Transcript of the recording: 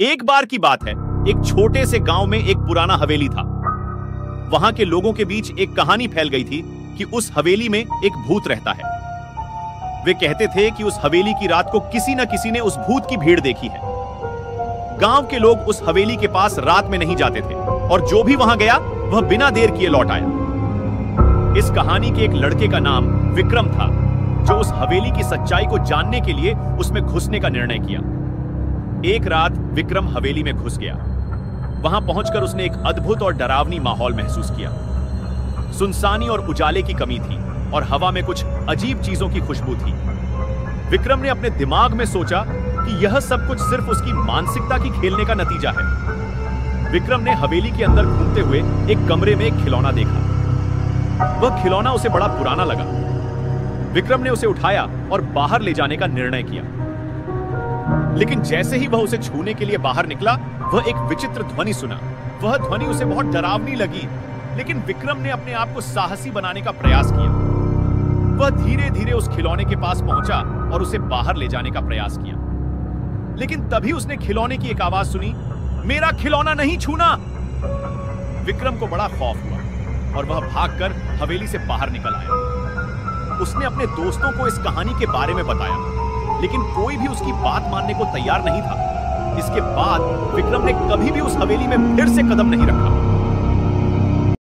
एक बार की बात है, एक छोटे से गांव में एक पुराना हवेली था। वहां के लोगों के बीच एक कहानी फैल गई थी कि उस हवेली में एक भूत रहता है। वे कहते थे कि उस हवेली की रात को किसी न किसी ने उस भूत की भीड़ देखी है। गांव के लोग उस हवेली के पास रात में नहीं जाते थे और जो भी वहां गया वह बिना देर किए लौट आया। इस कहानी के एक लड़के का नाम विक्रम था, जो उस हवेली की सच्चाई को जानने के लिए उसमें घुसने का निर्णय किया। एक रात विक्रम हवेली में घुस गया। वहां पहुंचकर उसने एक अद्भुत और डरावनी माहौल महसूस किया। सुनसानी और उजाले की कमी थी और हवा में कुछ अजीब चीजों की खुशबू थी। विक्रम ने अपने दिमाग में सोचा कि यह सब कुछ सिर्फ उसकी मानसिकता की खेलने का नतीजा है। विक्रम ने हवेली के अंदर घूमते हुए एक कमरे में एक खिलौना देखा। वह खिलौना उसे बड़ा पुराना लगा। विक्रम ने उसे उठाया और बाहर ले जाने का निर्णय किया। लेकिन जैसे ही वह उसे छूने के लिए बाहर निकला, वह एक विचित्र ध्वनि सुना। वह ध्वनि उसे बहुत डरावनी लगी, लेकिन विक्रम ने अपने आप को साहसी बनाने का प्रयास किया। वह धीरे धीरे उस खिलौने के पास पहुंचा और उसे बाहर ले जाने का प्रयास किया। लेकिन तभी उसने खिलौने की एक आवाज सुनी, मेरा खिलौना नहीं छूना। विक्रम को बड़ा खौफ हुआ और वह भागकर हवेली से बाहर निकल आया। उसने अपने दोस्तों को इस कहानी के बारे में बताया, लेकिन कोई भी उसकी बात मानने को तैयार नहीं था। इसके बाद विक्रम ने कभी भी उस हवेली में फिर से कदम नहीं रखा।